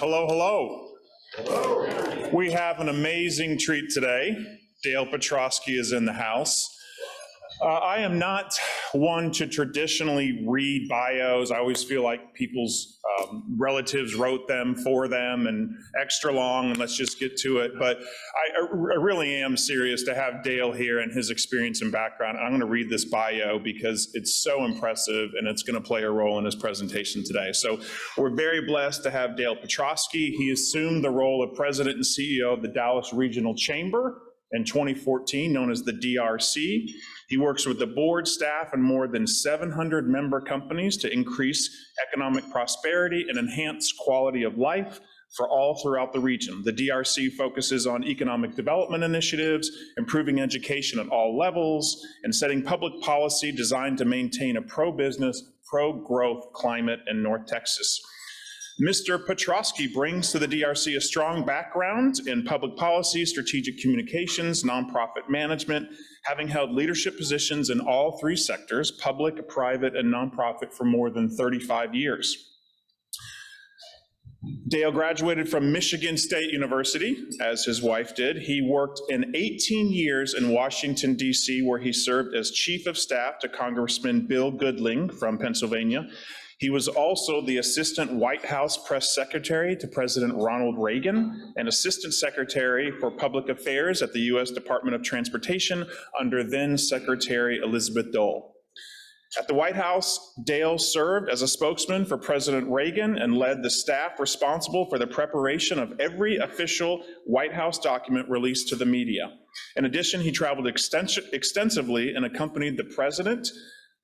Hello, hello. Hello. We have an amazing treat today. Dale Petrosky is in the house. I am not one to traditionally read bios. I always feel like people's relatives wrote them for them and extra long, and let's just get to it. But I really am serious to have Dale here and his experience and background. I'm going to read this bio because it's so impressive and it's going to play a role in his presentation today. So we're very blessed to have Dale Petrosky. He assumed the role of president and CEO of the Dallas Regional Chamber in 2014, known as the DRC. He works with the board, staff, and more than 700 member companies to increase economic prosperity and enhance quality of life for all throughout the region. The DRC focuses on economic development initiatives, improving education at all levels, and setting public policy designed to maintain a pro-business, pro-growth climate in North Texas. Mr. Petrosky brings to the DRC a strong background in public policy, strategic communications, nonprofit management, having held leadership positions in all three sectors, public, private, and nonprofit, for more than 35 years. Dale graduated from Michigan State University, as his wife did. He worked in 18 years in Washington, D.C., where he served as Chief of Staff to Congressman Bill Goodling from Pennsylvania. He was also the Assistant White House Press Secretary to President Ronald Reagan and Assistant Secretary for Public Affairs at the U.S. Department of Transportation under then Secretary Elizabeth Dole. At the White House, Dale served as a spokesman for President Reagan and led the staff responsible for the preparation of every official White House document released to the media. In addition, he traveled extensively and accompanied the president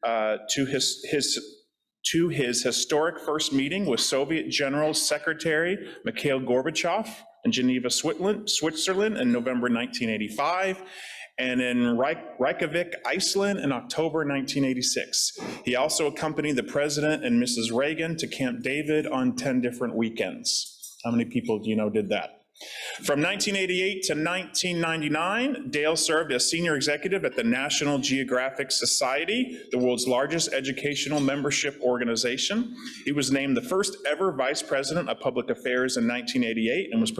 to his historic first meeting with Soviet General Secretary Mikhail Gorbachev in Geneva, Switzerland in November 1985, and in Reykjavik, Iceland in October 1986. He also accompanied the President and Mrs. Reagan to Camp David on 10 different weekends. How many people do you know did that? From 1988 to 1999, Dale served as senior executive at the National Geographic Society, the world's largest educational membership organization. He was named the first ever vice president of public affairs in 1988 and was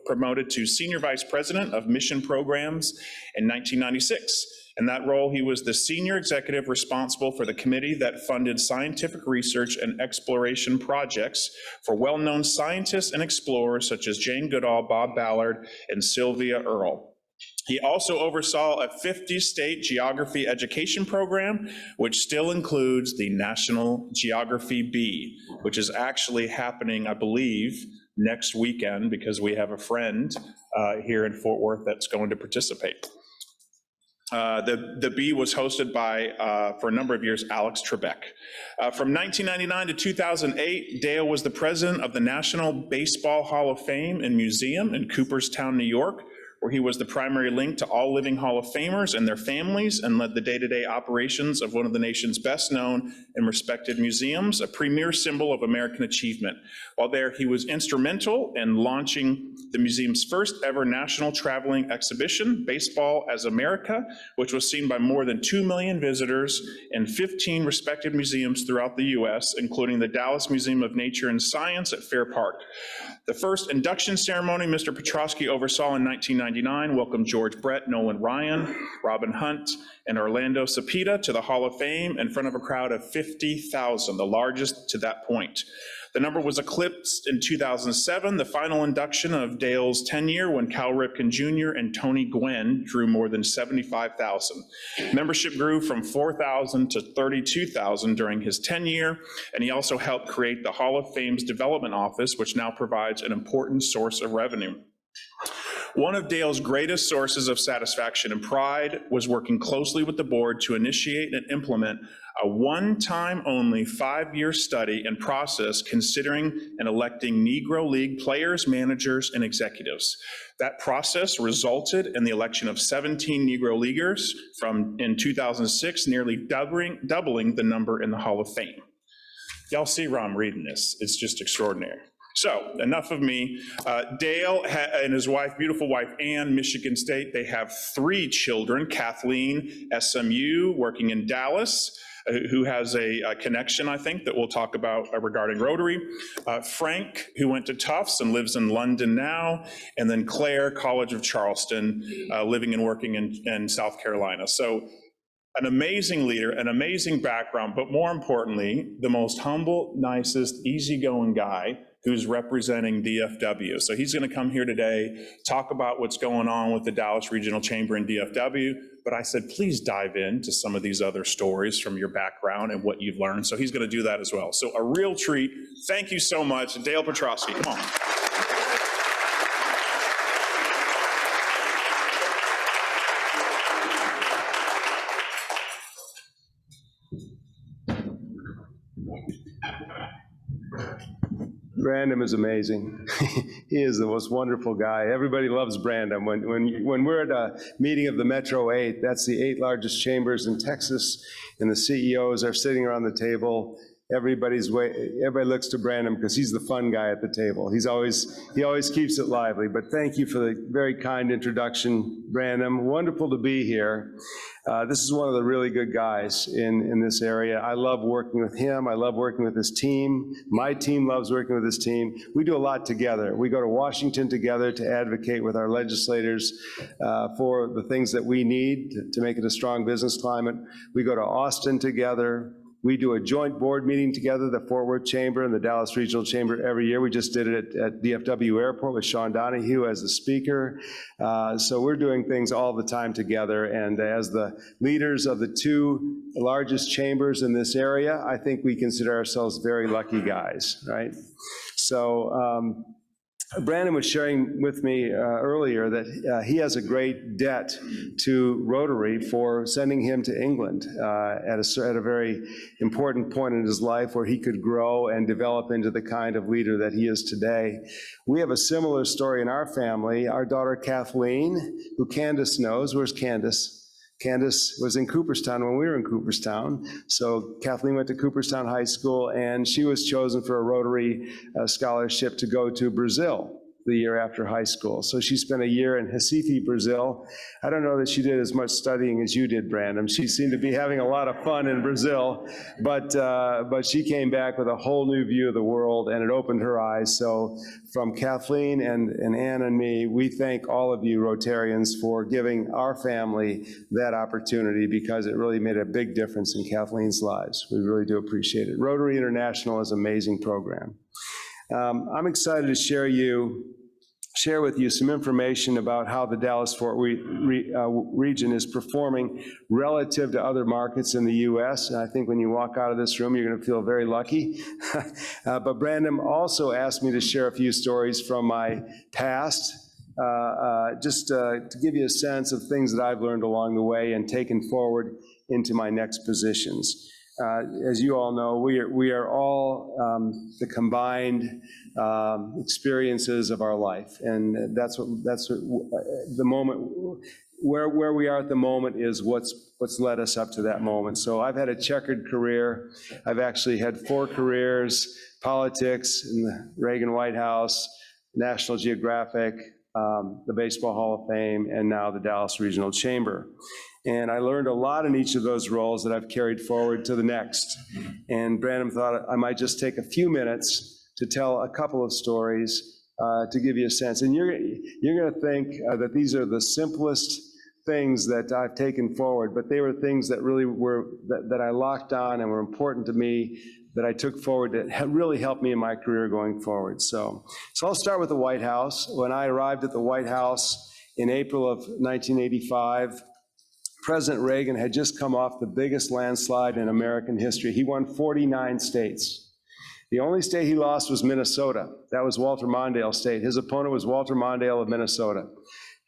promoted to senior vice president of mission programs in 1996. In that role, he was the senior executive responsible for the committee that funded scientific research and exploration projects for well-known scientists and explorers such as Jane Goodall, Bob Ballard, and Sylvia Earle. He also oversaw a 50-state geography education program, which still includes the National Geography Bee, which is actually happening, I believe, next weekend, because we have a friend here in Fort Worth that's going to participate. The Bee was hosted by, for a number of years, Alex Trebek. From 1999 to 2008, Dale was the president of the National Baseball Hall of Fame and Museum in Cooperstown, New York, where he was the primary link to all living Hall of Famers and their families and led the day-to-day operations of one of the nation's best-known and respected museums, a premier symbol of American achievement. While there, he was instrumental in launching the museum's first ever national traveling exhibition, Baseball as America, which was seen by more than 2 million visitors in 15 respected museums throughout the U.S., including the Dallas Museum of Nature and Science at Fair Park. The first induction ceremony Mr. Petrosky oversaw in 1999 welcomed George Brett, Nolan Ryan, Robin Hunt, and Orlando Cepeda to the Hall of Fame in front of a crowd of 50,000, the largest to that point. The number was eclipsed in 2007, the final induction of Dale's tenure, when Cal Ripken Jr. and Tony Gwynn drew more than 75,000. Membership grew from 4,000 to 32,000 during his tenure, and he also helped create the Hall of Fame's Development Office, which now provides an important source of revenue. One of Dale's greatest sources of satisfaction and pride was working closely with the board to initiate and implement a one-time only 5-year study and process considering and electing Negro League players, managers, and executives. That process resulted in the election of 17 Negro Leaguers in 2006, nearly doubling the number in the Hall of Fame. Y'all see where I'm reading this. It's just extraordinary. So enough of me. Dale and his wife, beautiful wife, Ann, Michigan State, they have 3 children. Kathleen, SMU, working in Dallas, who has a connection, I think, that we'll talk about regarding Rotary. Frank, who went to Tufts and lives in London now. And then Claire, College of Charleston, living and working in South Carolina. So an amazing leader, an amazing background, but more importantly, the most humble, nicest, easygoing guy who's representing DFW. So he's going to come here today, talk about what's going on with the Dallas Regional Chamber and DFW. But I said, please dive into some of these other stories from your background and what you've learned. So he's going to do that as well. So a real treat. Thank you so much. Dale Petrosky, come on. Brandon is amazing. He is the most wonderful guy. Everybody loves Brandon. When we're at a meeting of the Metro 8, that's the 8 largest chambers in Texas, and the CEOs are sitting around the table. Everybody looks to Brandon because he's the fun guy at the table. He always keeps it lively. But thank you for the very kind introduction, Brandon. Wonderful to be here. This is one of the really good guys in this area. I love working with him. I love working with his team. My team loves working with his team. We do a lot together. We go to Washington together to advocate with our legislators for the things that we need to make it a strong business climate. We go to Austin together. We do a joint board meeting together, the Fort Worth Chamber and the Dallas Regional Chamber every year. We just did it at DFW Airport with Sean Donahue as the speaker. So we're doing things all the time together. And as the leaders of the 2 largest chambers in this area, I think we consider ourselves very lucky guys, right? So Brandon was sharing with me earlier that he has a great debt to Rotary for sending him to England at a very important point in his life where he could grow and develop into the kind of leader that he is today. We have a similar story in our family. Our daughter Kathleen, who Candace knows, where's Candace? Candace was in Cooperstown when we were in Cooperstown. So Kathleen went to Cooperstown High School, and she was chosen for a Rotary scholarship to go to Brazil the year after high school. So she spent a year in Recife, Brazil. I don't know that she did as much studying as you did, Brandon. She seemed to be having a lot of fun in Brazil, but she came back with a whole new view of the world, and it opened her eyes. So from Kathleen and Ann and me, we thank all of you Rotarians for giving our family that opportunity, because it really made a big difference in Kathleen's lives. We really do appreciate it. Rotary International is an amazing program. I'm excited to share with you some information about how the Dallas-Fort region is performing relative to other markets in the U.S. And I think when you walk out of this room, you're going to feel very lucky. But Brandon also asked me to share a few stories from my past, just to give you a sense of things that I've learned along the way and taken forward into my next positions. As you all know, we are all the combined experiences of our life, and that's what the moment where we are at the moment is what's led us up to that moment. So I've had a checkered career. I've actually had 4 careers: politics in the Reagan White House, National Geographic, the Baseball Hall of Fame, and now the Dallas Regional Chamber. And I learned a lot in each of those roles that I've carried forward to the next. And Brandon thought I might just take a few minutes to tell a couple of stories to give you a sense. And you're going to think that these are the simplest things that I've taken forward, but they were things that really that I locked on and were important to me, that I took forward that really helped me in my career going forward. So I'll start with the White House. When I arrived at the White House in April of 1985, President Reagan had just come off the biggest landslide in American history. He won 49 states. The only state he lost was Minnesota. That was Walter Mondale State. His opponent was Walter Mondale of Minnesota.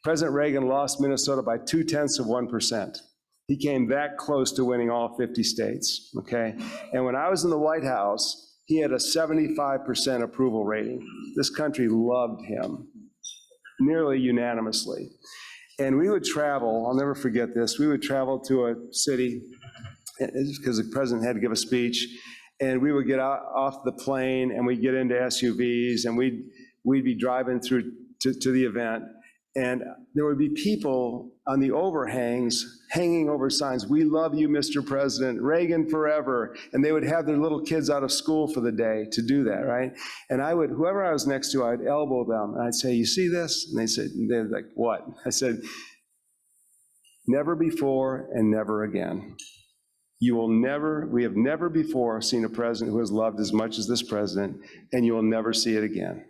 President Reagan lost Minnesota by 0.2%. He came that close to winning all 50 states, okay? And when I was in the White House, he had a 75% approval rating. This country loved him, nearly unanimously. And we would travel, I'll never forget this, we would travel to a city, because the president had to give a speech, and we would get off the plane and we'd get into SUVs and we'd be driving through to the event. And there would be people on the overhangs hanging over signs, "We love you, Mr. President, Reagan forever." And they would have their little kids out of school for the day to do that, right? And whoever I was next to, I'd elbow them and I'd say, "You see this?" And they're like, "What?" I said, "Never before and never again. We have never before seen a president who has loved as much as this president, and you will never see it again.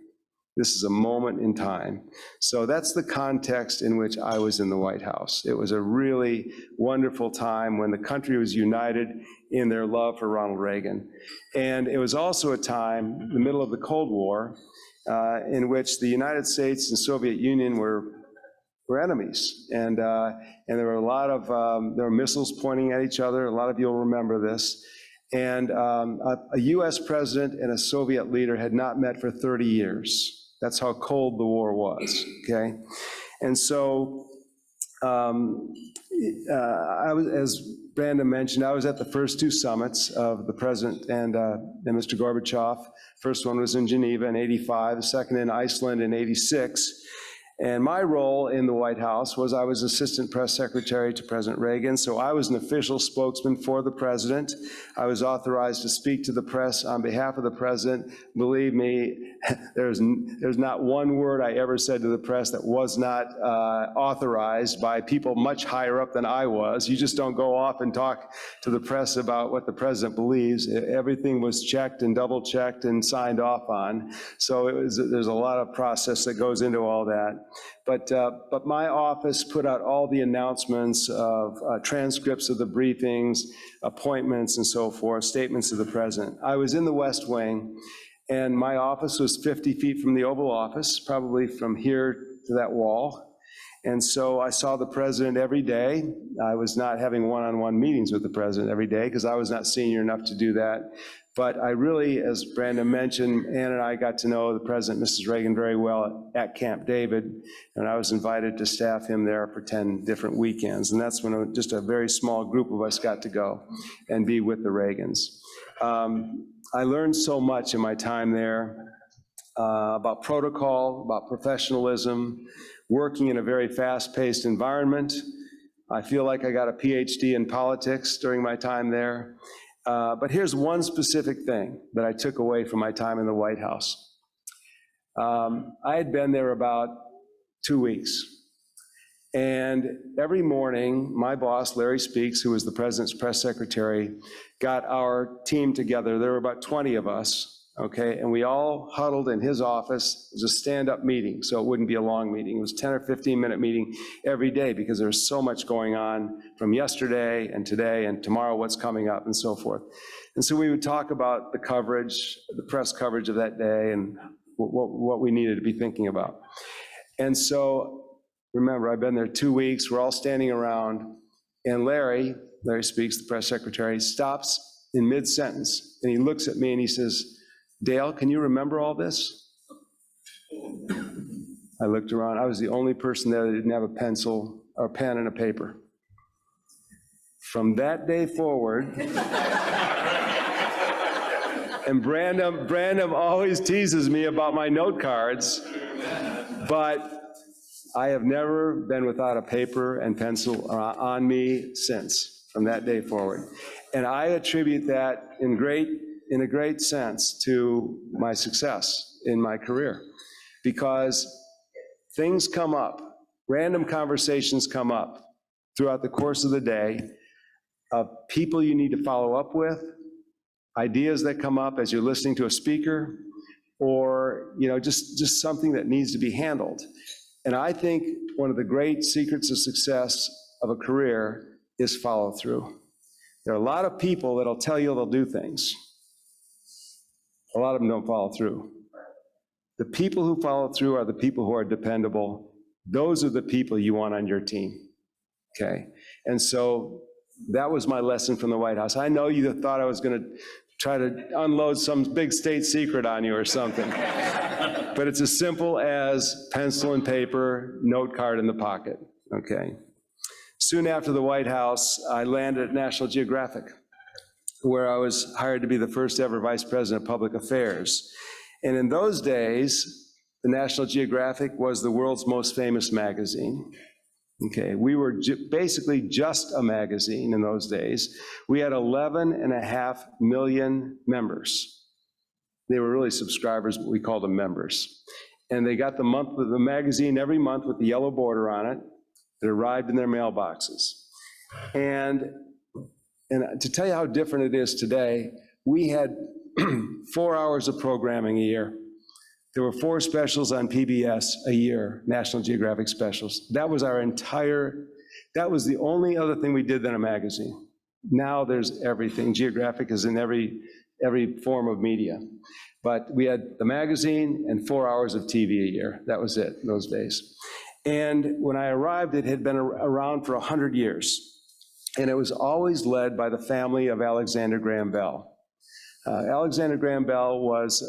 This is a moment in time." So that's the context in which I was in the White House. It was a really wonderful time when the country was united in their love for Ronald Reagan. And it was also a time, in the middle of the Cold War, in which the United States and Soviet Union were enemies. And there were a lot of, there were missiles pointing at each other. A lot of you will remember this. And a US president and a Soviet leader had not met for 30 years. That's how cold the war was, okay? And so, as Brandon mentioned, I was at the first two summits of the president and Mr. Gorbachev. First one was in Geneva in '85, the second in Iceland in '86. And my role in the White House was I was assistant press secretary to President Reagan, so I was an official spokesman for the president. I was authorized to speak to the press on behalf of the president. Believe me, there's not one word I ever said to the press that was not authorized by people much higher up than I was. You just don't go off and talk to the press about what the president believes. Everything was checked and double-checked and signed off on. So there's a lot of process that goes into all that. But my office put out all the announcements of transcripts of the briefings, appointments and so forth, statements of the president. I was in the West Wing, and my office was 50 feet from the Oval Office, probably from here to that wall. And so I saw the president every day. I was not having one-on-one meetings with the president every day because I was not senior enough to do that. But I really, as Brandon mentioned, Ann and I got to know the president, Mrs. Reagan, very well at Camp David, and I was invited to staff him there for 10 different weekends. And that's when just a very small group of us got to go and be with the Reagans. I learned so much in my time there about protocol, about professionalism, working in a very fast-paced environment. I feel like I got a PhD in politics during my time there. But here's one specific thing that I took away from my time in the White House. I had been there about 2 weeks. And every morning, my boss, Larry Speaks, who was the president's press secretary, got our team together. There were about 20 of us, okay? And we all huddled in his office. It was a stand-up meeting, so it wouldn't be a long meeting. It was a 10 or 15-minute meeting every day because there was so much going on from yesterday and today and tomorrow, what's coming up and so forth. And so we would talk about the coverage, the press coverage of that day and what we needed to be thinking about. And so, remember, I've been there 2 weeks. We're all standing around, and Larry Speaks, the press secretary, stops in mid-sentence, and he looks at me and he says, "Dale, can you remember all this?" I looked around. I was the only person there that didn't have a pencil or pen and a paper. From that day forward, and Brandon always teases me about my note cards, but I have never been without a paper and pencil on me since, from that day forward. And I attribute that in a great sense to my success in my career, because things come up, random conversations come up throughout the course of the day of people you need to follow up with, ideas that come up as you're listening to a speaker, or just something that needs to be handled. And I think one of the great secrets of success of a career is follow through. There are a lot of people that'll tell you they'll do things. A lot of them don't follow through. The people who follow through are the people who are dependable. Those are the people you want on your team, okay? And so that was my lesson from the White House. I know you thought I was going to try to unload some big state secret on you or something. But it's as simple as pencil and paper, note card in the pocket, okay? Soon after the White House, I landed at National Geographic. where I was hired to be the first ever vice president of public affairs. And in those days, the National Geographic was the world's most famous magazine. Okay, we were basically just a magazine in those days. We had 11.5 million members. They were really subscribers, but we called them members. And they got the magazine every month with the yellow border on it. It arrived in their mailboxes. And to tell you how different it is today, we had 4 hours of programming a year. There were 4 specials on PBS a year, National Geographic specials. That was the only other thing we did than a magazine. Now there's everything. Geographic is in every form of media. But we had the magazine and 4 hours of TV a year. That was it in those days. And when I arrived, it had been around for 100 years. And it was always led by the family of Alexander Graham Bell. Alexander Graham Bell was,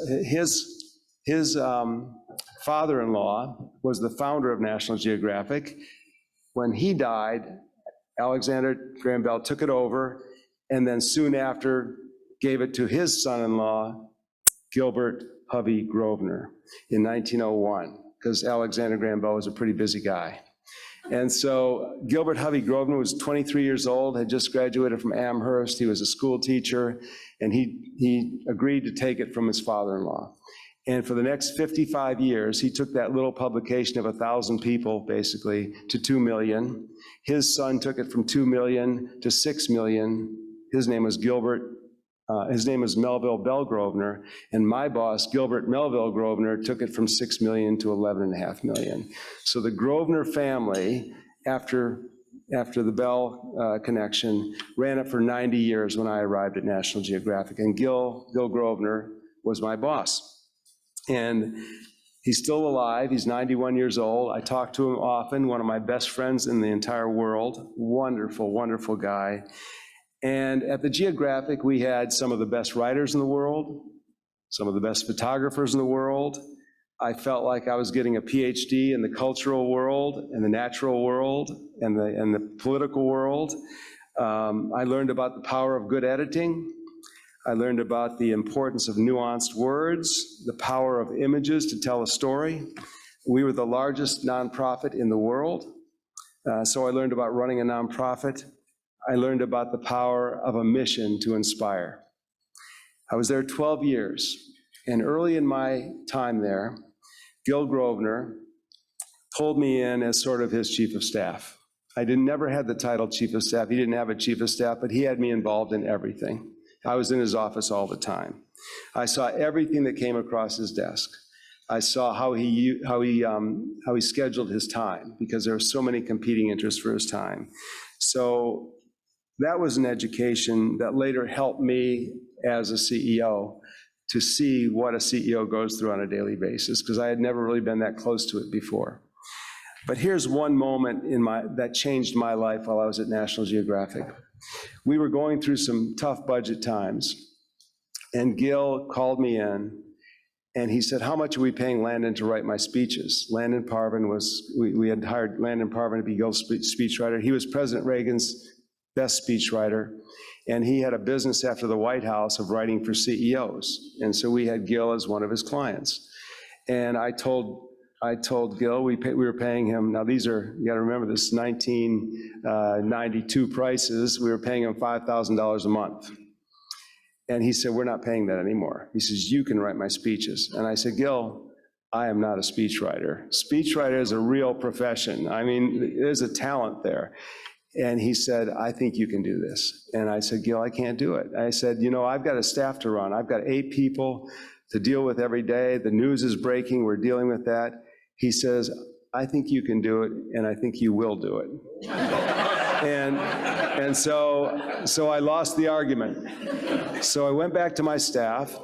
his father-in-law was the founder of National Geographic. When he died, Alexander Graham Bell took it over, and then soon after gave it to his son-in-law, Gilbert Hovey Grosvenor, in 1901, because Alexander Graham Bell was a pretty busy guy. And so Gilbert Hovey Grosvenor was 23 years old, had just graduated from Amherst. He was a school teacher, and he agreed to take it from his father-in-law. And for the next 55 years, he took that little publication of 1,000 people, basically, to 2 million. His son took it from 2 million to 6 million. His name was Melville Bell Grosvenor, and my boss, Gilbert Melville Grosvenor, took it from 6 million to 11.5 million. So the Grosvenor family, after the Bell connection, ran it for 90 years when I arrived at National Geographic, and Gil Grosvenor was my boss. And he's still alive. He's 91 years old. I talk to him often, one of my best friends in the entire world. Wonderful, wonderful guy. And at the Geographic, we had some of the best writers in the world, some of the best photographers in the world. I felt like I was getting a PhD in the cultural world, and the natural world, and the political world. I learned about the power of good editing. I learned about the importance of nuanced words, the power of images to tell a story. We were the largest nonprofit in the world, so I learned about running a nonprofit. I learned about the power of a mission to inspire. I was there 12 years, and early in my time there, Gil Grosvenor pulled me in as sort of his chief of staff. I never had the title chief of staff. He didn't have a chief of staff, but he had me involved in everything. I was in his office all the time. I saw everything that came across his desk. I saw how he scheduled his time, because there were so many competing interests for his time. So that was an education that later helped me as a CEO to see what a CEO goes through on a daily basis, because I had never really been that close to it before. But here's one moment that changed my life while I was at National Geographic. We were going through some tough budget times, and Gil called me in, and he said, "How much are we paying Landon to write my speeches?" Landon Parvin we had hired Landon Parvin to be Gil's speechwriter. He was President Reagan's best speechwriter, and he had a business after the White House of writing for CEOs, and so we had Gil as one of his clients. And I told Gil we were paying him, now these are, you gotta remember, this is 1992 prices, we were paying him $5,000 a month. And he said, "We're not paying that anymore." He says, "You can write my speeches." And I said, "Gil, I am not a speechwriter. Speechwriter is a real profession. I mean, there's a talent there." And he said, "I think you can do this." And I said, "Gil, I can't do it." I said, "I've got a staff to run. I've got 8 people to deal with every day. The news is breaking. We're dealing with that." He says, "I think you can do it, and I think you will do it." and so I lost the argument. So I went back to my staff,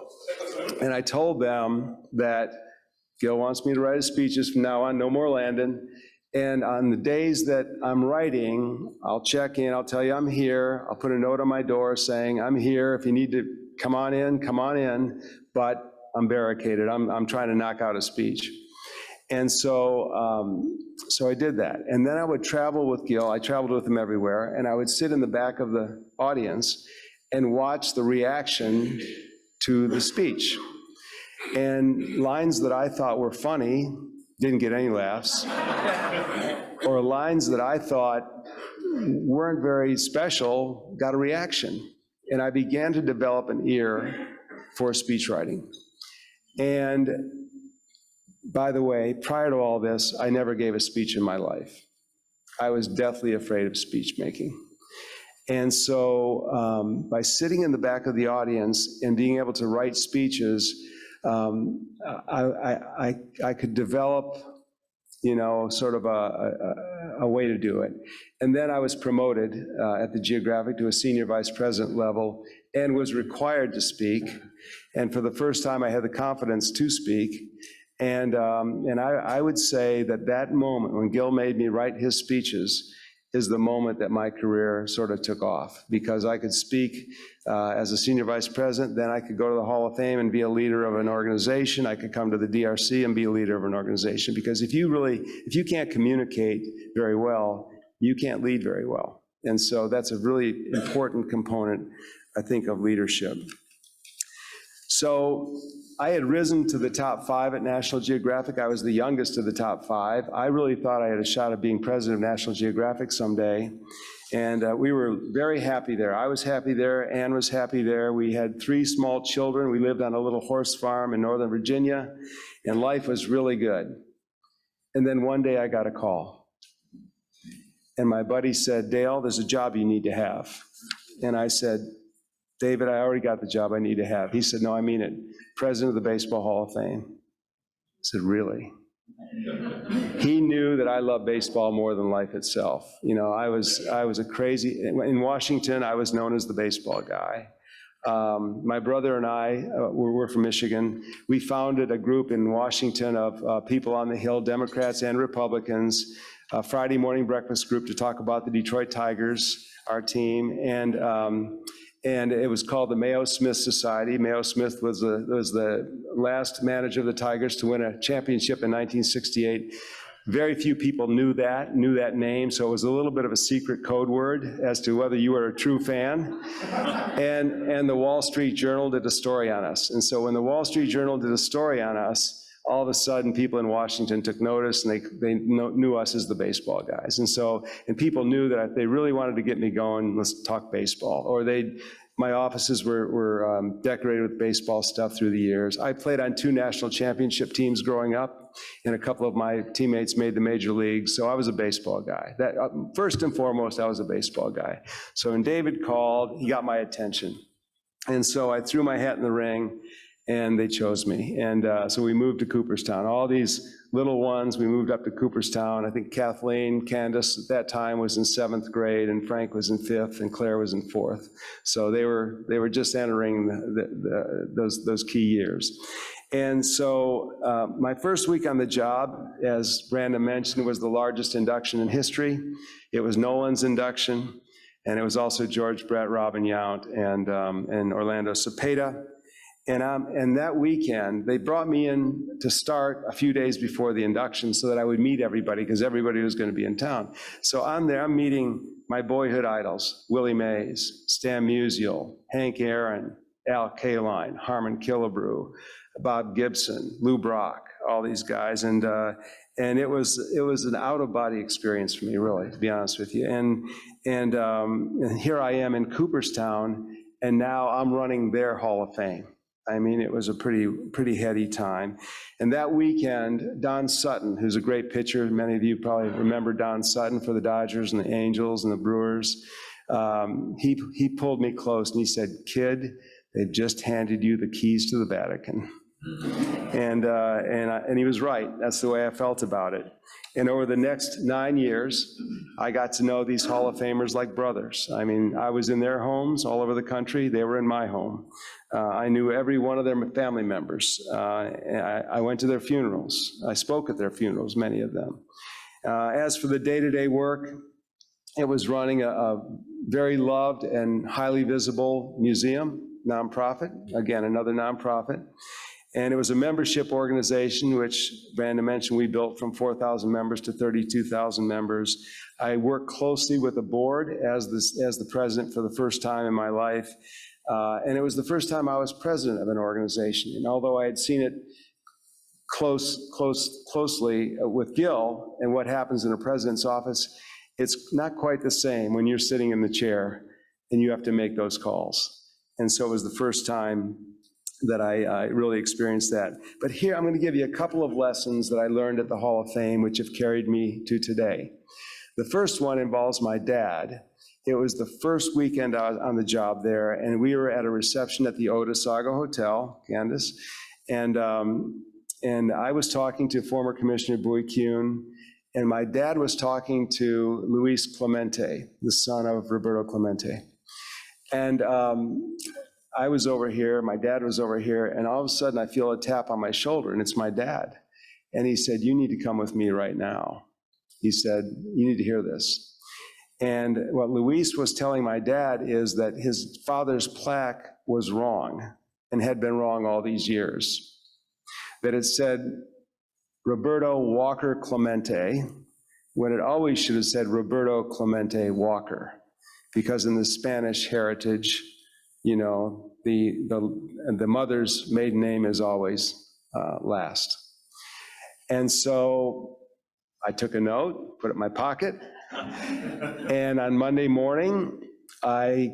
and I told them that Gil wants me to write his speeches from now on, no more Landon. And on the days that I'm writing, I'll check in, I'll tell you I'm here, I'll put a note on my door saying, "I'm here, if you need to come on in, but I'm barricaded, I'm trying to knock out a speech." And so I did that. And then I would travel with Gil, I traveled with him everywhere, and I would sit in the back of the audience, and watch the reaction to the speech. And lines that I thought were funny didn't get any laughs, or lines that I thought weren't very special got a reaction. And I began to develop an ear for speech writing. And by the way, prior to all this, I never gave a speech in my life. I was deathly afraid of speech making. And so by sitting in the back of the audience and being able to write speeches, I could develop, sort of a way to do it. And then I was promoted at the Geographic to a senior vice president level and was required to speak. And for the first time, I had the confidence to speak. And I would say that that moment when Gil made me write his speeches is the moment that my career sort of took off, because I could speak as a senior vice president, then I could go to the Hall of Fame and be a leader of an organization. I could come to the DRC and be a leader of an organization, because if you can't communicate very well, you can't lead very well. And so that's a really important component, I think, of leadership. So I had risen to the top 5 at National Geographic. I was the youngest of the top 5. I really thought I had a shot of being president of National Geographic someday. And we were very happy there. I was happy there. Ann was happy there. We had 3 small children. We lived on a little horse farm in Northern Virginia, and life was really good. And then one day I got a call. And my buddy said, "Dale, there's a job you need to have." And I said, "David, I already got the job I need to have." He said, "No, I mean it. President of the Baseball Hall of Fame." I said, "Really?" He knew that I love baseball more than life itself. I was a crazy, in Washington, I was known as the baseball guy. My brother and I, we're from Michigan. We founded a group in Washington of people on the Hill, Democrats and Republicans, a Friday morning breakfast group to talk about the Detroit Tigers, our team, and it was called the Mayo Smith Society. Mayo Smith was the last manager of the Tigers to win a championship in 1968. Very few people knew that name, so it was a little bit of a secret code word as to whether you were a true fan. And the Wall Street Journal did a story on us. And so when the Wall Street Journal did a story on us, all of a sudden people in Washington took notice, and they knew us as the baseball guys. And people knew that if they really wanted to get me going, let's talk baseball. Or my offices were decorated with baseball stuff through the years. I played on 2 national championship teams growing up, and a couple of my teammates made the major leagues, so I was a baseball guy. First and foremost, I was a baseball guy. So when David called, he got my attention. And so I threw my hat in the ring, and they chose me. And so we moved to Cooperstown. All these little ones, we moved up to Cooperstown. I think Kathleen, Candace at that time was in 7th grade, and Frank was in 5th, and Claire was in 4th. So they were just entering those key years. And so my first week on the job, as Brandon mentioned, was the largest induction in history. It was Nolan's induction, and it was also George Brett, Robin Yount, and Orlando Cepeda. And that weekend, they brought me in to start a few days before the induction so that I would meet everybody, because everybody was going to be in town. So I'm there, I'm meeting my boyhood idols, Willie Mays, Stan Musial, Hank Aaron, Al Kaline, Harmon Killebrew, Bob Gibson, Lou Brock, all these guys. And it was an out-of-body experience for me, really, to be honest with you. And here I am in Cooperstown, and now I'm running their Hall of Fame. I mean, it was a pretty heady time. And that weekend, Don Sutton, who's a great pitcher, many of you probably remember Don Sutton for the Dodgers and the Angels and the Brewers, he pulled me close and he said, "Kid, they've just handed you the keys to the Vatican." And he was right. That's the way I felt about it. And over the next 9 years, I got to know these Hall of Famers like brothers. I mean, I was in their homes all over the country. They were in my home. I knew every one of their family members. I went to their funerals. I spoke at their funerals, many of them. As for the day-to-day work, it was running a very loved and highly visible museum, nonprofit, again, another nonprofit. And it was a membership organization, which Brandon mentioned, we built from 4,000 members to 32,000 members. I worked closely with the board as the president for the first time in my life. And it was the first time I was president of an organization. And although I had seen it closely with Gil and what happens in a president's office, it's not quite the same when you're sitting in the chair and you have to make those calls. And so it was the first time that I really experienced that. But here, I'm going to give you a couple of lessons that I learned at the Hall of Fame, which have carried me to today. The first one involves my dad. It was the first weekend I was on the job there, and we were at a reception at the Otissaga Hotel, Candace, and I was talking to former Commissioner Bowie Kuhn, and my dad was talking to Luis Clemente, the son of Roberto Clemente. And I was over here, my dad was over here, and all of a sudden I feel a tap on my shoulder, and it's my dad. And he said, "You need to come with me right now." He said, "You need to hear this." And what Luis was telling my dad is that his father's plaque was wrong and had been wrong all these years. That it said Roberto Walker Clemente, when it always should have said Roberto Clemente Walker, because in the Spanish heritage, you know, the mother's maiden name is always last. And so I took a note, put it in my pocket, and on Monday morning, I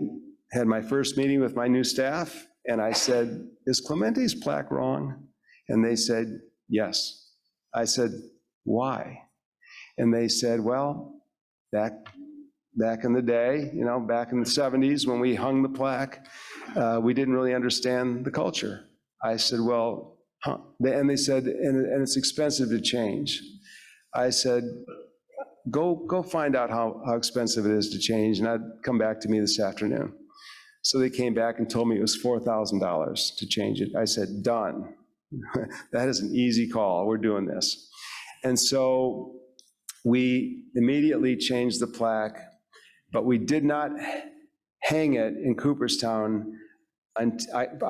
had my first meeting with my new staff, and I said, "Is Clemente's plaque wrong?" And they said, "Yes." I said, "Why?" And they said, "Well, back in the day, you know, back in the 70s when we hung the plaque, we didn't really understand the culture." I said, "Well, huh?" And they said, and it's expensive to change. I said, go find out how expensive it is to change, and I'd come back to me this afternoon. So they came back and told me it was $4,000 to change it. I said, "Done." That is an easy call. We're doing this. And so we immediately changed the plaque, but we did not hang it in Cooperstown. And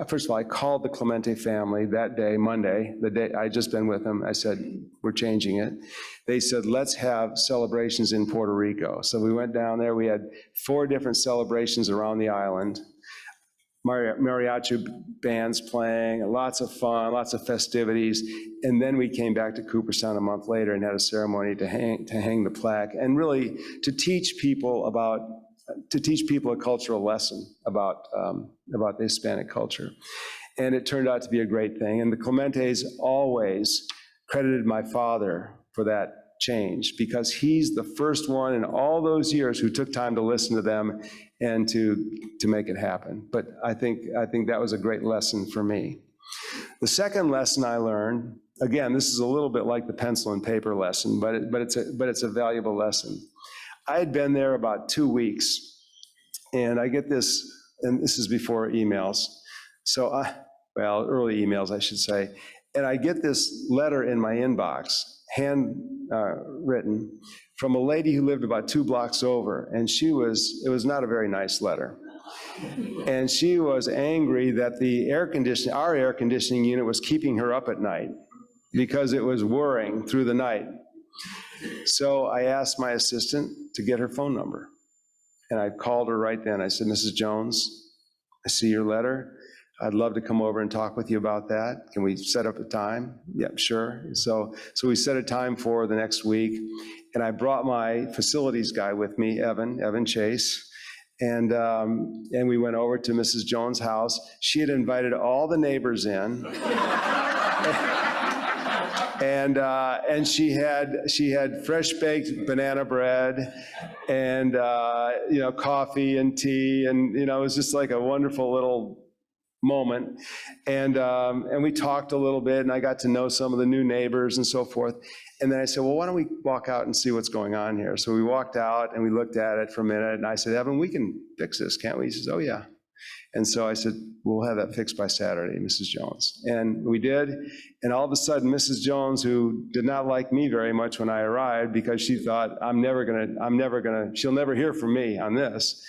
first of all, I called the Clemente family that day, Monday, the day I'd just been with them. I said, "We're changing it." They said, "Let's have celebrations in Puerto Rico." So we went down there. We had 4 different celebrations around the island. Mariachi bands playing, lots of fun, lots of festivities. And then we came back to Cooperstown a month later and had a ceremony to hang the plaque, and really to teach people a cultural lesson about the Hispanic culture. And it turned out to be a great thing. And the Clementes always credited my father for that change, because he's the first one in all those years who took time to listen to them and to make it happen. But I think that was a great lesson for me. The second lesson I learned, again, this is a little bit like the pencil and paper lesson, but it's a valuable lesson. I had been there about 2 weeks, and I get this, and this is before emails. So early emails, I should say. And I get this letter in my inbox, written, from a lady who lived about 2 blocks over, and it was not a very nice letter. And she was angry that our air conditioning unit was keeping her up at night because it was whirring through the night. So I asked my assistant to get her phone number. And I called her right then. I said, "Mrs. Jones, I see your letter. I'd love to come over and talk with you about that. Can we set up a time?" "Yep, sure." So we set a time for the next week. And I brought my facilities guy with me, Evan Chase. And we went over to Mrs. Jones' house. She had invited all the neighbors in. And she had fresh baked banana bread and coffee and tea, and it was just like a wonderful little moment. And we talked a little bit, and I got to know some of the new neighbors and so forth. And then I said, "Well, why don't we walk out and see what's going on here?" So we walked out and we looked at it for a minute, and I said, "Evan, we can fix this, can't we?" He says, "Oh yeah." And so I said, we'll have that fixed by Saturday, Mrs. Jones. And we did. And all of a sudden, Mrs. Jones, who did not like me very much when I arrived because she thought, she'll never hear from me on this.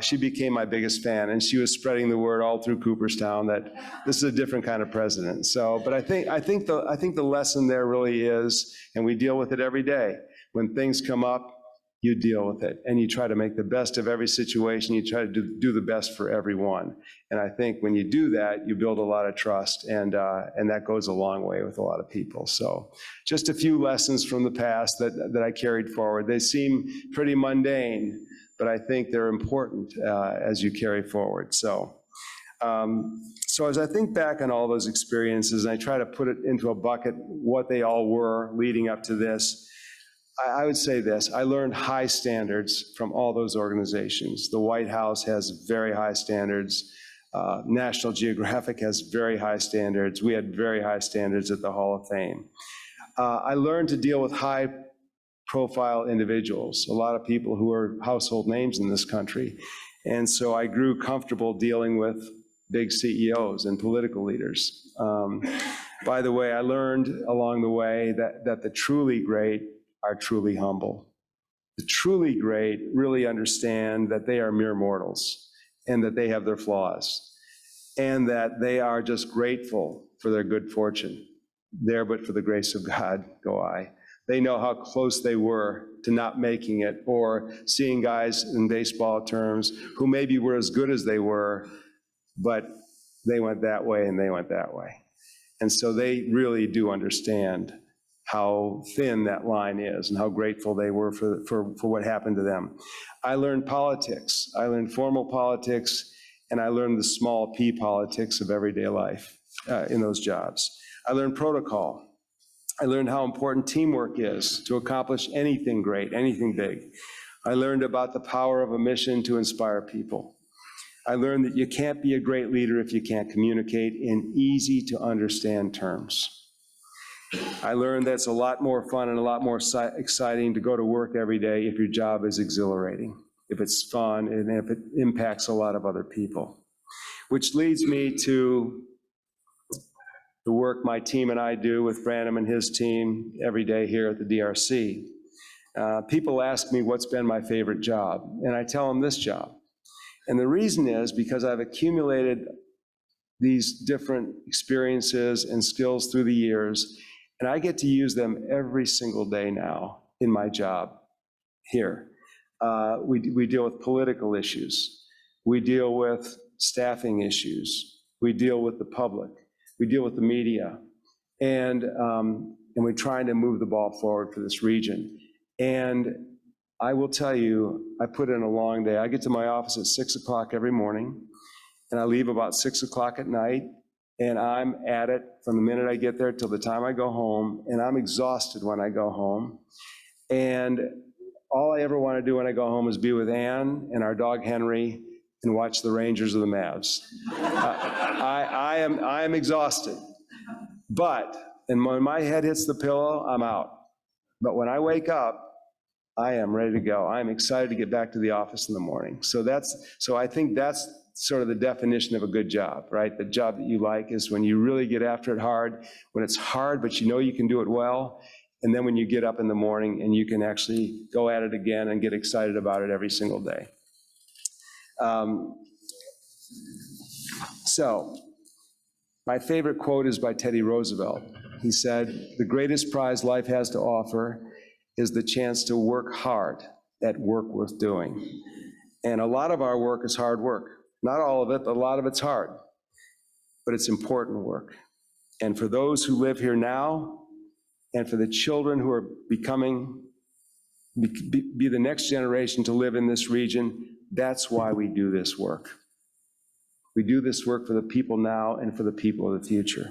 She became my biggest fan, and she was spreading the word all through Cooperstown that this is a different kind of president. So, but I think the lesson there really is, and we deal with it every day. When things come up, you deal with it, and you try to make the best of every situation. You try to do the best for everyone. And I think when you do that, you build a lot of trust, and that goes a long way with a lot of people. So just a few lessons from the past that I carried forward. They seem pretty mundane, but I think they're important as you carry forward. So as I think back on all those experiences, and I try to put it into a bucket, what they all were leading up to this, I would say this: I learned high standards from all those organizations. The White House has very high standards. National Geographic has very high standards. We had very high standards at the Hall of Fame. I learned to deal with high-profile individuals, a lot of people who are household names in this country. And so I grew comfortable dealing with big CEOs and political leaders. By the way, I learned along the way that the truly great are truly humble. The truly great really understand that they are mere mortals and that they have their flaws and that they are just grateful for their good fortune. There but for the grace of God go I. They know how close they were to not making it, or seeing guys in baseball terms who maybe were as good as they were, but they went that way and they went that way. And so they really do understand how thin that line is and how grateful they were for what happened to them. I learned politics. I learned formal politics, and I learned the small p politics of everyday life in those jobs. I learned protocol. I learned how important teamwork is to accomplish anything great, anything big. I learned about the power of a mission to inspire people. I learned that you can't be a great leader if you can't communicate in easy to understand terms. I learned that it's a lot more fun and a lot more exciting to go to work every day if your job is exhilarating, if it's fun, and if it impacts a lot of other people. Which leads me to the work my team and I do with Brandon and his team every day here at the DRC. People ask me what's been my favorite job, and I tell them this job. And the reason is because I've accumulated these different experiences and skills through the years, and I get to use them every single day now in my job here. We deal with political issues. We deal with staffing issues. We deal with the public. We deal with the media. And we're trying to move the ball forward for this region. And I will tell you, I put in a long day. I get to my office at 6 o'clock every morning, and I leave about 6 o'clock at night. And I'm at it from the minute I get there till the time I go home, and I'm exhausted when I go home. And all I ever want to do when I go home is be with Ann and our dog Henry and watch the Rangers or the Mavs. I am exhausted. But, and when my head hits the pillow, I'm out. But when I wake up, I am ready to go. I'm excited to get back to the office in the morning. So I think that's sort of the definition of a good job, right? The job that you like is when you really get after it hard, when it's hard, but you know you can do it well. And then when you get up in the morning and you can actually go at it again and get excited about it every single day. So my favorite quote is by Teddy Roosevelt. He said, "The greatest prize life has to offer is the chance to work hard at work worth doing." And a lot of our work is hard work. Not all of it, but a lot of it's hard. But it's important work. And for those who live here now, and for the children who are be the next generation to live in this region, that's why we do this work. We do this work for the people now and for the people of the future.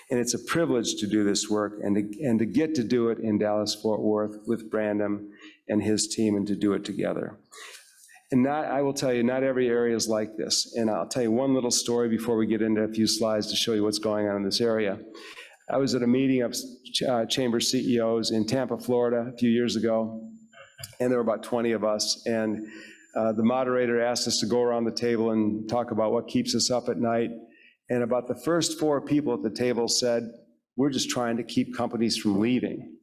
And it's a privilege to do this work and to get to do it in Dallas-Fort Worth with Brandon and his team and to do it together. And I will tell you, not every area is like this. And I'll tell you one little story before we get into a few slides to show you what's going on in this area. I was at a meeting of chamber CEOs in Tampa, Florida a few years ago, and there were about 20 of us. And the moderator asked us to go around the table and talk about what keeps us up at night. And about the first 4 people at the table said, we're just trying to keep companies from leaving.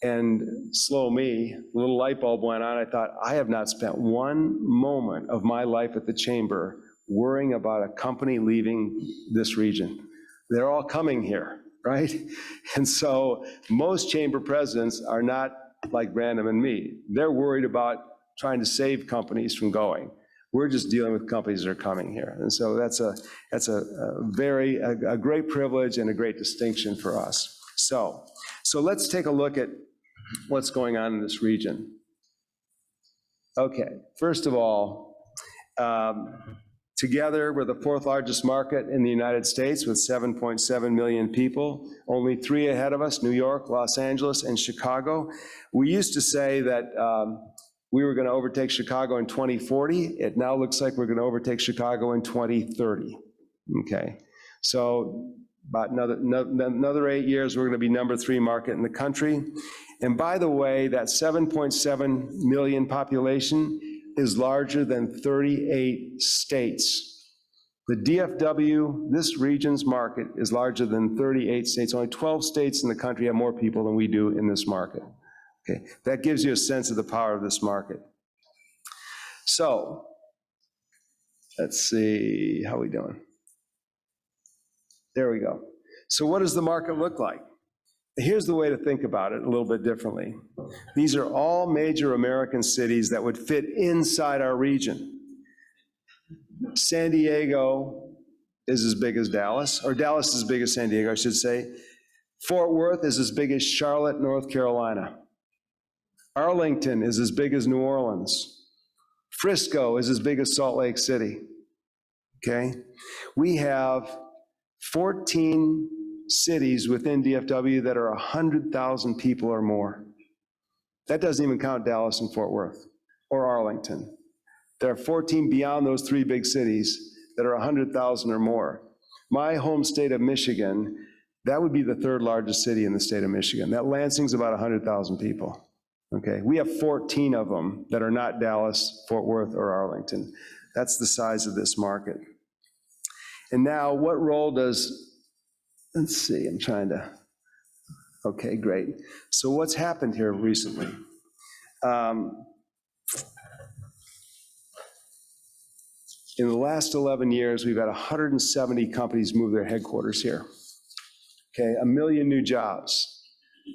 And slow me, a little light bulb went on. I thought, I have not spent one moment of my life at the chamber worrying about a company leaving this region. They're all coming here, right? And so most chamber presidents are not like Brandon and me. They're worried about trying to save companies from going. We're just dealing with companies that are coming here. And so that's a great privilege and a great distinction for us. So let's take a look at what's going on in this region. Okay, first of all, together we're the 4th largest market in the United States with 7.7 million people, only 3 ahead of us, New York, Los Angeles, and Chicago. We used to say that we were going to overtake Chicago in 2040. It now looks like we're going to overtake Chicago in 2030. Okay, so about another 8 years, we're going to be number 3 market in the country. And by the way, that 7.7 million population is larger than 38 states. The DFW, this region's market, is larger than 38 states. Only 12 states in the country have more people than we do in this market. Okay, that gives you a sense of the power of this market. So, let's see, how are we doing? There we go. So what does the market look like? Here's the way to think about it a little bit differently. These are all major American cities that would fit inside our region. San Diego is as big as Dallas, or Dallas is as big as San Diego, I should say. Fort Worth is as big as Charlotte, North Carolina. Arlington is as big as New Orleans. Frisco is as big as Salt Lake City. Okay? We have 14 cities within DFW that are 100,000 people or more. That doesn't even count Dallas and Fort Worth or Arlington. There are 14 beyond those 3 big cities that are 100,000 or more. My home state of Michigan, that would be the 3rd largest city in the state of Michigan. That Lansing's about 100,000 people. Okay, we have 14 of them that are not Dallas, Fort Worth, or Arlington. That's the size of this market. And now, what role does, let's see, I'm trying to, okay, great. So what's happened here recently? In the last 11 years, we've had 170 companies move their headquarters here. Okay, 1 million new jobs.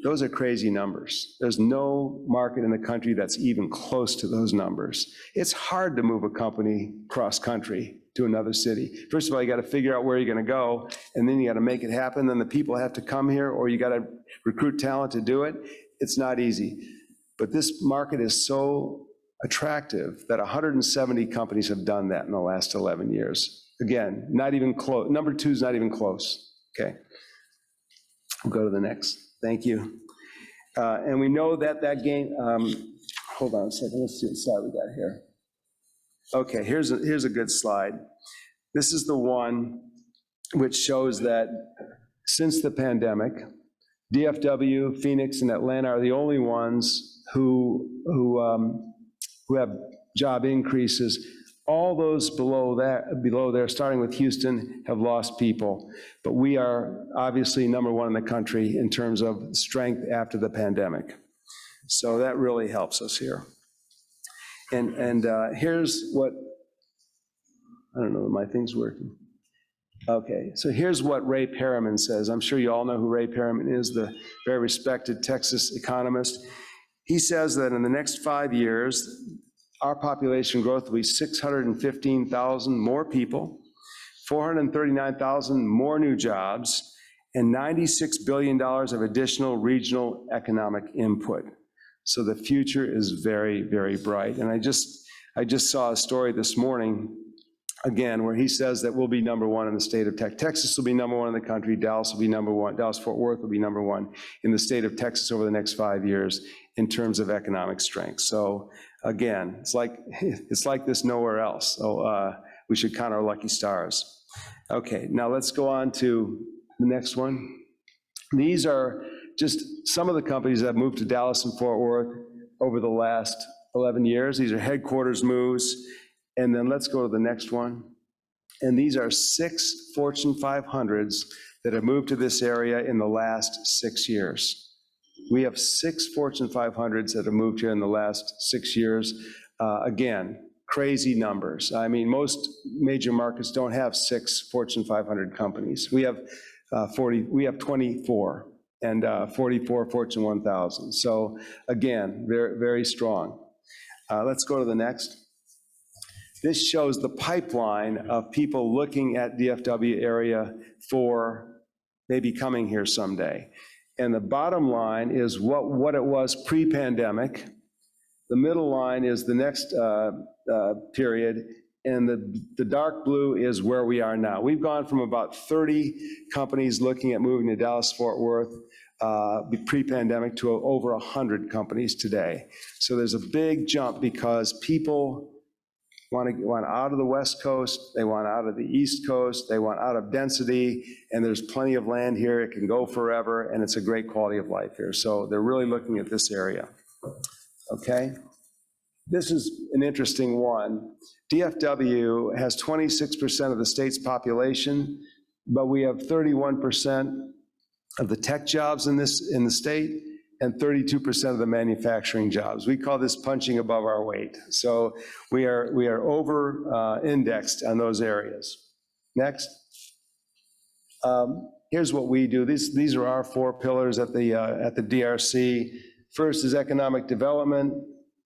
Those are crazy numbers. There's no market in the country that's even close to those numbers. It's hard to move a company cross-country to another city. First of all, you got to figure out where you're going to go, and then you got to make it happen. Then the people have to come here, or you got to recruit talent to do it. It's not easy. But this market is so attractive that 170 companies have done that in the last 11 years. Again, not even close. Number 2 is not even close. Okay. We'll go to the next. Thank you. And we know that gain, hold on a second, let's see what slide we got here. Okay, here's a good slide. This is the one which shows that since the pandemic, DFW, Phoenix, and Atlanta are the only ones who have job increases. All those below there, starting with Houston, have lost people. But we are obviously number 1 in the country in terms of strength after the pandemic. So that really helps us here. And here's what, I don't know, my thing's working. Okay, so here's what Ray Perriman says. I'm sure you all know who Ray Perriman is, the very respected Texas economist. He says that in the next 5 years, our population growth will be 615,000 more people, 439,000 more new jobs, and $96 billion of additional regional economic input. So the future is very, very bright. And I just saw a story this morning, again, where he says that we'll be number 1 in the state of Texas. Texas will be number 1 in the country. Dallas will be number 1. Dallas-Fort Worth will be number 1 in the state of Texas over the next 5 years in terms of economic strength. So again, it's like this nowhere else. So we should count our lucky stars. Okay, now let's go on to the next one. These are just some of the companies that have moved to Dallas and Fort Worth over the last 11 years. These are headquarters moves. And then let's go to the next one. And these are 6 Fortune 500s that have moved to this area in the last 6 years. We have 6 Fortune 500s that have moved here in the last 6 years. Again, crazy numbers. I mean, most major markets don't have 6 Fortune 500 companies. We have 24 and 44 Fortune 1000. So again, very, very strong. Let's go to the next. This shows the pipeline of people looking at DFW area for maybe coming here someday. And the bottom line is what it was pre-pandemic. The middle line is the next period, and the dark blue is where we are now. We've gone from about 30 companies looking at moving to Dallas-Fort Worth pre-pandemic to over 100 companies today. So there's a big jump because people want out of the West Coast, they want out of the East Coast, they want out of density, and there's plenty of land here, it can go forever, and it's a great quality of life here. So they're really looking at this area. Okay? This is an interesting one. DFW has 26% of the state's population, but we have 31% of the tech jobs in the state, and 32% of the manufacturing jobs. We call this punching above our weight. So we are over indexed on those areas. Next. Here's what we do. These are our 4 pillars at the DRC. First is economic development,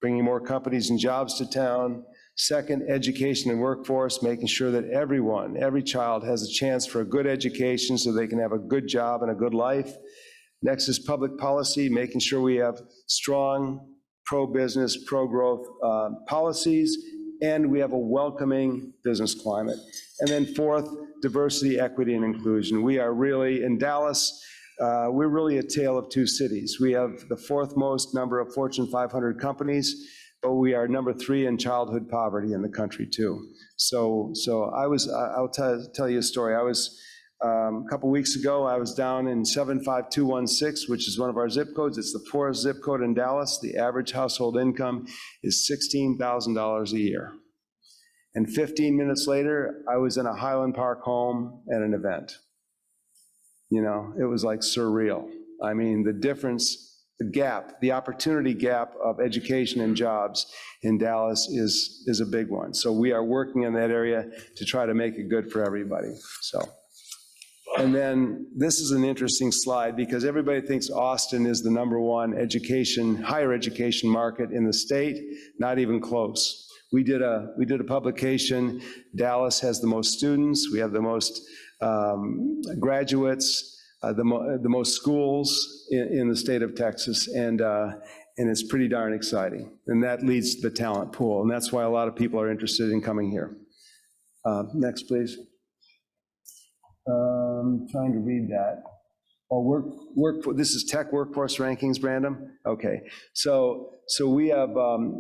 bringing more companies and jobs to town. Second, education and workforce, making sure that every child has a chance for a good education so they can have a good job and a good life. Next is public policy, making sure we have strong pro-business, pro-growth policies, and we have a welcoming business climate. And then fourth, diversity, equity, and inclusion. We are really, in Dallas, we're really a tale of 2 cities. We have the 4th most number of Fortune 500 companies, but we are number 3 in childhood poverty in the country too. So I'll tell you a story. A couple weeks ago, I was down in 75216, which is one of our zip codes. It's the poorest zip code in Dallas. The average household income is $16,000 a year. And 15 minutes later, I was in a Highland Park home at an event. You know, it was like surreal. I mean, the difference, the gap, the opportunity gap of education and jobs in Dallas is a big one. So we are working in that area to try to make it good for everybody. So. And then this is an interesting slide because everybody thinks Austin is the #1 higher education market in the state. Not even close. We did a publication. Dallas has the most students. We have the most graduates, the most schools in the state of Texas, and it's pretty darn exciting. And that leads to the talent pool, and that's why a lot of people are interested in coming here. Next, please. Trying to read that. Oh, this is tech workforce rankings, Brandon. Okay, so we have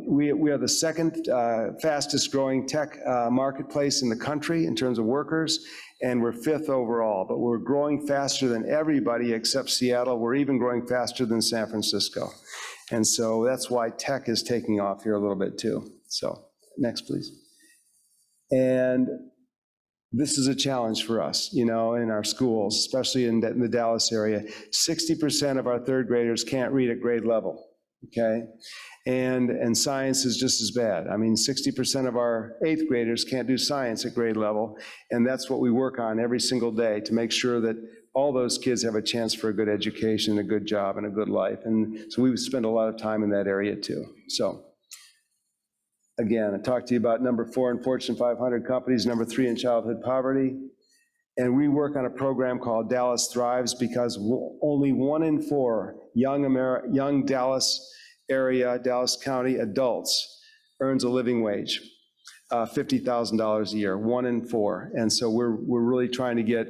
we are the 2nd fastest growing tech marketplace in the country in terms of workers, and we're 5th overall. But we're growing faster than everybody except Seattle. We're even growing faster than San Francisco, and so that's why tech is taking off here a little bit too. So next, please. And this is a challenge for us, you know, in our schools, especially in the Dallas area. 60% of our 3rd graders can't read at grade level, okay? And science is just as bad. I mean, 60% of our 8th graders can't do science at grade level, and that's what we work on every single day to make sure that all those kids have a chance for a good education, a good job, and a good life. And so we spend a lot of time in that area too. So. Again, I talked to you about number 4 in Fortune 500 companies, number 3 in childhood poverty. And we work on a program called Dallas Thrives because only 1 in 4 young Dallas area, Dallas County adults earns a living wage, $50,000 a year, 1 in 4. And so we're really trying to get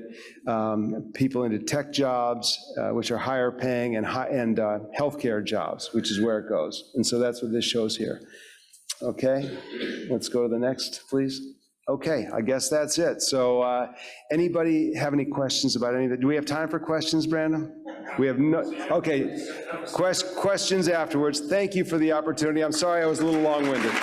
people into tech jobs, which are higher paying, and healthcare jobs, which is where it goes. And so that's what this shows here. Okay, let's go to the next, please. Okay, I guess that's it. So anybody have any questions about any of that? Do we have time for questions, Brandon? We have no, okay, questions afterwards. Thank you for the opportunity. I'm sorry I was a little long-winded.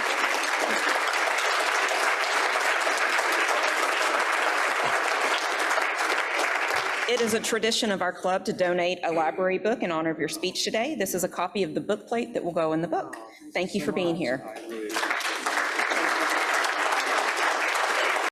It is a tradition of our club to donate a library book in honor of your speech today. This is a copy of the book plate that will go in the book. Thank you for being here.